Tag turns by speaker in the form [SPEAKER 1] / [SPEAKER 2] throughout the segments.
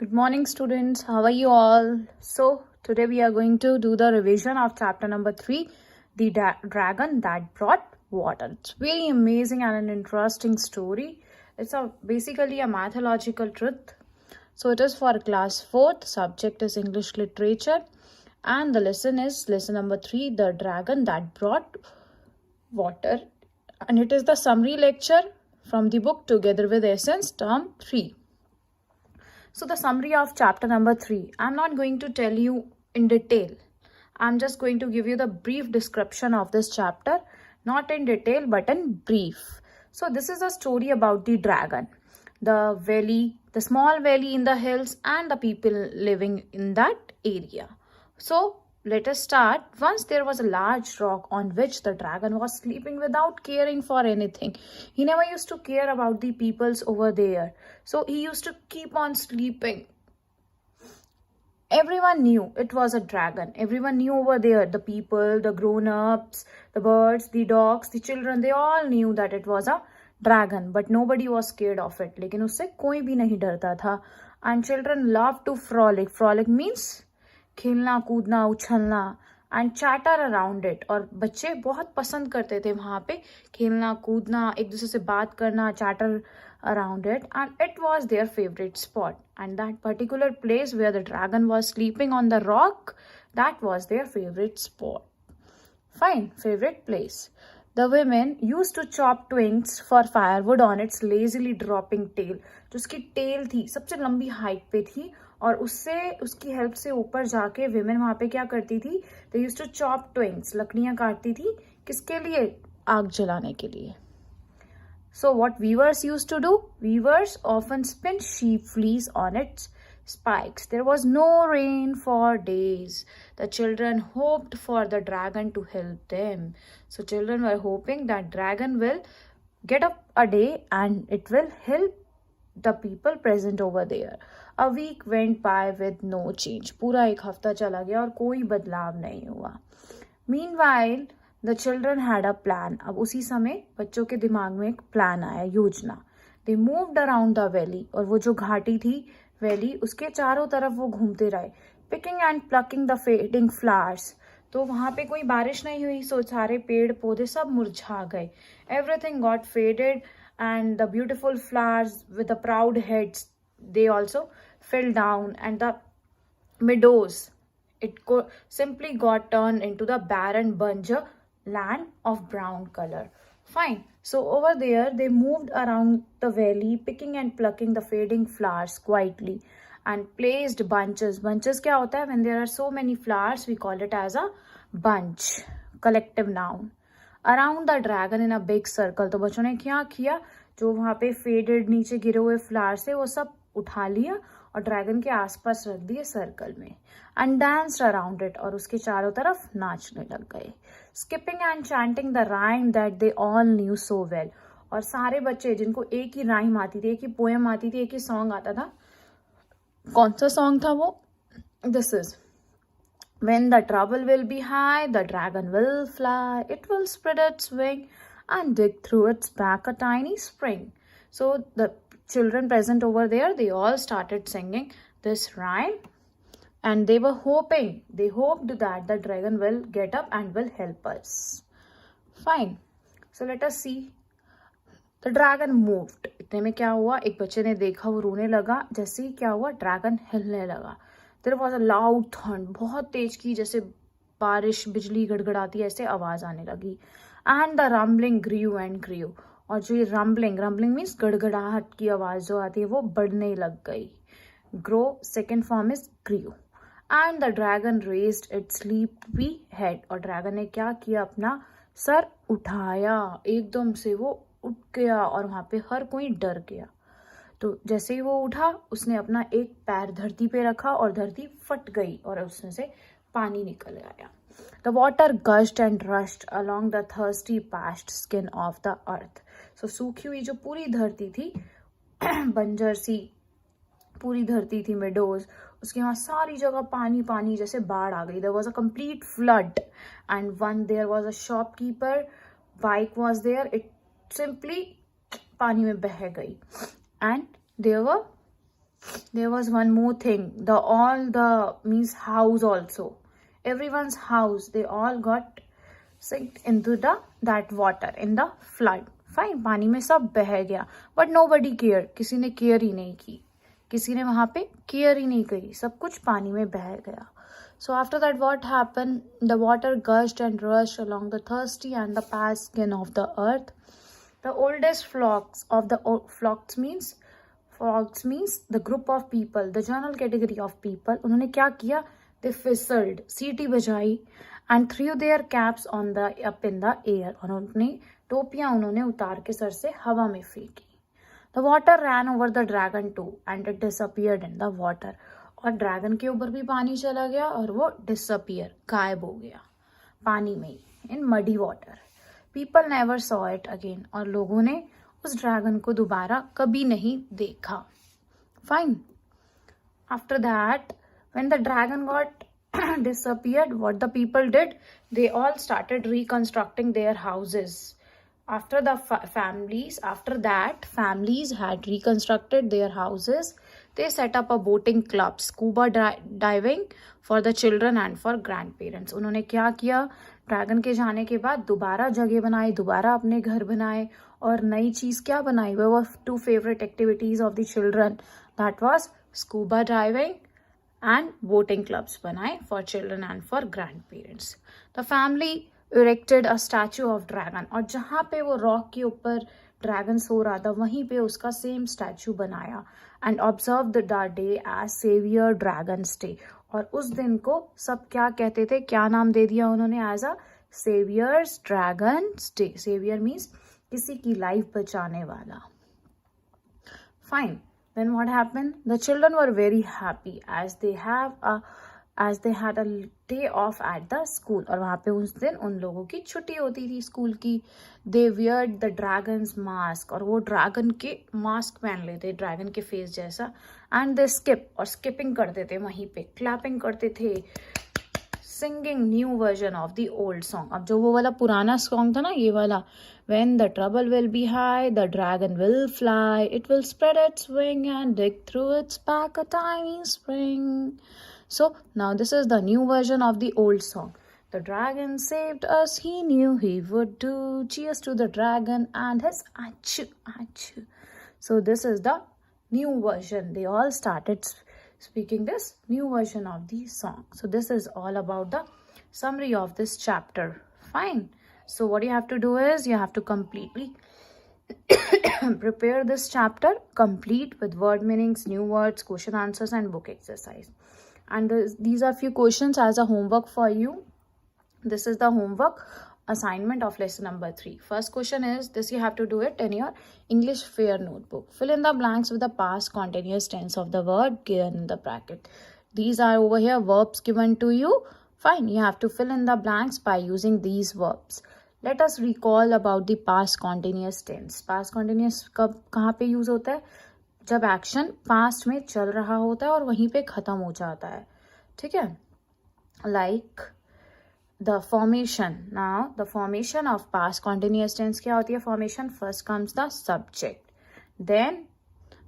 [SPEAKER 1] Good morning, students. How are you all? So, today we are going to do the revision of chapter number 3, The Dragon That Brought Water. It's very amazing and an interesting story. It's basically a mythological truth. So, it is for class 4th. Subject is English literature. And the lesson is lesson number 3, The Dragon That Brought Water. And it is the summary lecture from the book Together with Essence, term 3. So the summary of chapter number 3, I'm not going to tell you in detail. I'm just going to give you the brief description of this chapter, not in detail but in brief. So this is a story about the dragon, the valley, the small valley in the hills and the people living in that area. So let us start. Once there was a large rock on which the dragon was sleeping without caring for anything. He never used to care about the peoples over there. So he used to keep on sleeping. Everyone knew it was a dragon. Everyone knew over there, the people, the grown-ups, the birds, the dogs, the children, they all knew that it was a dragon. But nobody was scared of it. लेकिन उससे कोई भी नहीं डरता था. And children loved to frolic. Frolic means खेलना कूदना उछलना and chatter around it. और बच्चे बहुत पसंद करते थे वहां पे खेलना कूदना, एक दूसरे से बात करना, chatter around it, and it was their favorite spot. And that particular place where the dragon was sleeping on the rock, that was their favorite spot. Fine, favorite place. The women used to chop twigs for firewood on its lazily dropping tail. जो उसकी tell थी सबसे लंबी height पे थी और उससे उसकी हेल्प से ऊपर जाके विमेन वहां पे क्या करती थी, they used to chop twigs, लकड़ियां काटती थी किसके लिए, आग जलाने के लिए. So what weavers used to do? Weavers often spin sheep fleece on its spikes. There was no rain for days. The children hoped for the dragon to help them. So children were hoping that dragon will get up a day and it will help the people present over there. A week went by with no change. पूरा एक हफ्ता चला गया और कोई बदलाव नहीं हुआ. Meanwhile, the children had a plan. अब उसी समय बच्चों के दिमाग में एक प्लान आया, योजना. They moved around the valley. और वो जो घाटी थी वैली, उसके चारों तरफ वो घूमते रहे, picking and plucking the fading flowers. तो वहां पे कोई बारिश नहीं हुई, सो सारे पेड़ पौधे सब मुरझा गए. Everything got faded and the beautiful flowers with the proud heads, they also fell down, and the meadows, simply got turned into the barren buncher land of brown color. Fine. So over there they moved around the valley, picking and plucking the fading flowers quietly and placed bunches. Bunches क्या होता है? When there are so many flowers, we call it as a bunch, collective noun. Around the dragon in a big circle. तो बच्चों ने क्या किया, जो वहां पे फेडेड नीचे गिरे हुए फ्लावर्स थे वो सब उठा लिया और ड्रैगन के आसपास रख दिए सर्कल में, एंड डांस्ड अराउंड इट, और उसके चारों तरफ नाचने लग गए. Skipping and chanting the rhyme that they all new so well. और सारे बच्चे जिनको एक ही राइम आती थी, एक ही पोएम आती थी, एक ही सॉन्ग आता था. कौन सा सॉन्ग था वो? This is When the trouble will be high, the dragon will fly. It will spread its wing and dig through its back a tiny spring. So the children present over there, they all started singing this rhyme, and they hoped that the dragon will get up and will help us. Fine. So let us see. The dragon moved. इतने में क्या हुआ, एक बच्चे ने देखा, वो रोने लगा. जैसे ही क्या हुआ, ड्रैगन हिलने लगा. There was a loud thunder, बहुत तेज की, जैसे बारिश बिजली गड़गड़ाती है ऐसे आवाज आने लगी. And the rumbling grew and grew. और जो ये rumbling means गड़गड़ाहट की आवाज जो आती है वो बढ़ने लग गई. Grow, second form is grew. And the dragon raised its sleepy head. और ड्रैगन ने क्या किया, अपना सर उठाया. एकदम से वो उठ गया और वहां पे हर कोई डर गया. तो जैसे ही वो उठा, उसने अपना एक पैर धरती पे रखा और धरती फट गई और उसमें से पानी निकल आया. The water gushed and rushed along the thirsty parched skin of the earth. So सूखी हुई जो पूरी धरती थी, बंजर सी पूरी धरती थी, मेडोज, उसके वहां सारी जगह पानी पानी, जैसे बाढ़ आ गई. There was a complete flood and one there was a shopkeeper bike was there. It simply पानी में बह गई. And there were there was one more thing. All the means house also. Everyone's house, they all got sinked into that water in the flood. Fine, पानी में सब बह गया. But nobody cared. किसी ने केयर ही नहीं की. किसी ने वहाँ पे केयर ही नहीं करी. सब कुछ पानी में बह गया. So after that, what happened? The water gushed and rushed along the thirsty and the past skin of the earth. The oldest flocks means the group of people, the general category of people. उन्होंने क्या किया? They whistled, सीटी बजाई, and threw their caps up in the air. और अपनी टोपियां उन्होंने उतार के सर से हवा में फेंकी. The water ran over the dragon too, and it disappeared in the water. और ड्रैगन के ऊपर भी पानी चला गया और वो डिसअपियर, गायब हो गया पानी में ही, in muddy water. People never saw it again. और लोगों ने उस ड्रैगन को दोबारा कभी नहीं देखा. Fine. After that, when the dragon got disappeared, what the people did? They all started reconstructing their houses. After that, families had reconstructed their houses. They set up a boating club, scuba diving for the children and for grandparents. उन्होंने क्या किया? Dragon के जाने के बाद दोबारा जगह बनाई, दोबारा अपने घर बनाए और नई चीज क्या बनाई? वो वर 2 favorite activities of the children. That was scuba diving and boating clubs बनाए for children and for grandparents. The family erected a statue of dragon. और जहाँ पे वो रॉक के ऊपर ड्रैगन सो रहा था वहीं पे उसका सेम स्टैचू बनाया. And observe the day as saviour dragons day. और उस दिन को सब क्या कहते थे? क्या नाम दे दिया उन्होंने? As a saviours dragons day. Saviour means किसी की लाइफ बचाने वाला. Fine. Then what happened? The children were very happy as they had a day off at the school. और वहाँ पे उस दिन उन लोगों की छुट्टी होती थी स्कूल की. They weared the dragon's mask. और वो ड्रैगन के मास्क पहन लेते, ड्रैगन के फेस जैसा. And they skip, और स्किपिंग करते थे वहीं पे, क्लैपिंग करते थे, singing new version of the old song. अब जो वो वाला पुराना सॉन्ग था ना, ये वाला, when the trouble will be high, the dragon will fly, it will spread its wing and dig through its back a tiny spring. So now this is the new version of the old song. The dragon saved us, he knew he would do. Cheers to the dragon and his achoo, achoo. So this is the new version. They all started speaking this new version of the song. So this is all about the summary of this chapter. Fine. So what you have to do is you have to completely prepare this chapter complete with word meanings, new words, question answers and book exercise. And these are few questions as a homework for you. This is the homework assignment of lesson number 3. First question is this, you have to do it in your English fair notebook. Fill in the blanks with the past continuous tense of the word given in the bracket. These are over here verbs given to you. Fine, you have to fill in the blanks by using these verbs. Let us recall about the past continuous tense. Past continuous कब कहाँ पे use होता है? जब action past में चल रहा होता है और वहीं पे खत्म हो जाता है. ठीक है? Like the formation. Now the formation of past continuous tense क्या होती है? Formation, first comes the subject, then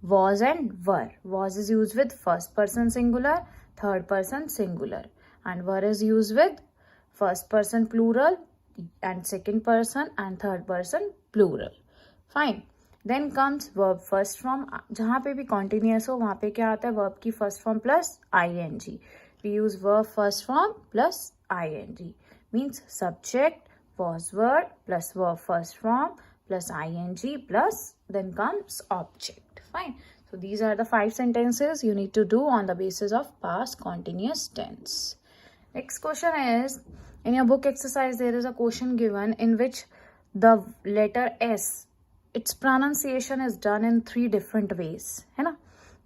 [SPEAKER 1] was and were. Was is used with first person singular, third person singular, and were is used with first person plural and second person and third person plural. Fine. Then comes verb first form. जहाँ पे भी continuous हो वहाँ पे क्या आता है? Verb की first form plus ing. We use verb first form plus ing. Means subject, was word plus verb first form plus ing plus then comes object. Fine. So these are the 5 sentences you need to do on the basis of past continuous tense. Next question is, in your book exercise there is a question given in which the letter S, its pronunciation is done in 3 different ways. है ना?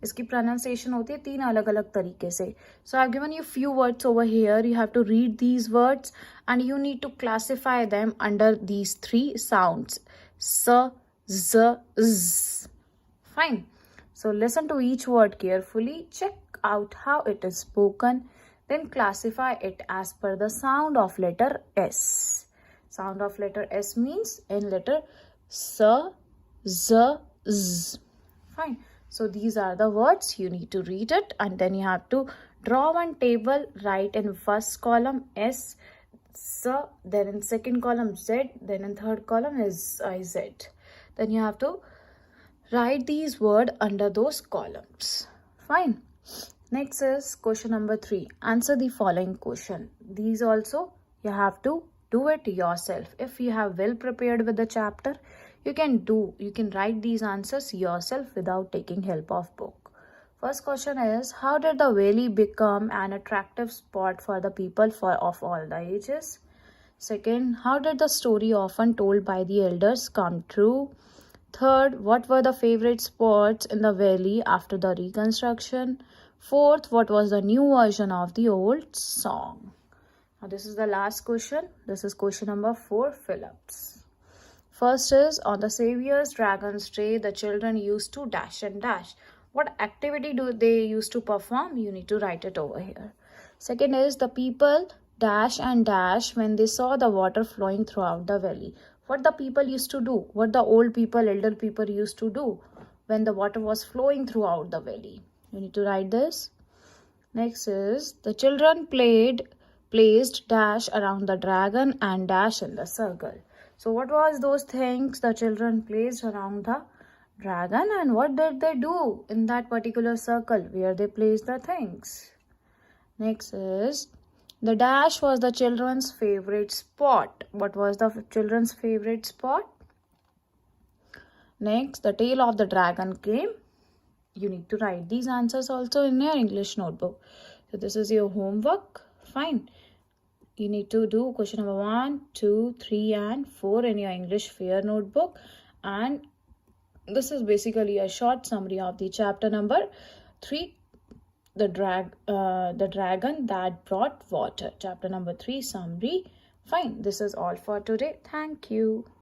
[SPEAKER 1] इसकी pronunciation होती है 3 अलग अलग तरीके से. So I've given you few words over here. You have to read these words and you need to classify them under these 3 sounds. S, Z, Z. Fine. So listen to each word carefully. Check out how it is spoken. Then classify it as per the sound of letter S. Sound of letter S means in letter S, Z, Z. Fine. So these are the words. You need to read it, and then you have to draw one table. Write in first column S, S, then in second column Z, then in third column is IZ. Then you have to write these words under those columns. Fine. Next is question number 3. Answer the following question. These also you have to do it yourself. If you have well prepared with the chapter, you can write these answers yourself without taking help of book. First question is, how did the valley become an attractive spot for the people of all the ages? Second, how did the story often told by the elders come true? Third, what were the favorite spots in the valley after the reconstruction? Fourth, what was the new version of the old song? Now this is the last question. This is question number 4, fill-ups. First is, on the Savior's Dragon's Day, the children used to dash and dash. What activity do they used to perform? You need to write it over here. Second is, the people dash and dash when they saw the water flowing throughout the valley. What the people used to do? What the old people, elder people used to do when the water was flowing throughout the valley? You need to write this. Next is, the children placed dash around the dragon and dash in the circle. So what was those things the children placed around the dragon, and what did they do in that particular circle where they placed the things? Next is, the dash was the children's favorite spot. What was the children's favorite spot? Next, the tail of the dragon came. You need to write these answers also in your English notebook. So this is your homework. Fine. You need to do question number 1, 2, 3 and 4 in your English fair notebook. And this is basically a short summary of the chapter number 3, the dragon that brought water. Chapter number 3 summary. Fine. This is all for today. Thank you.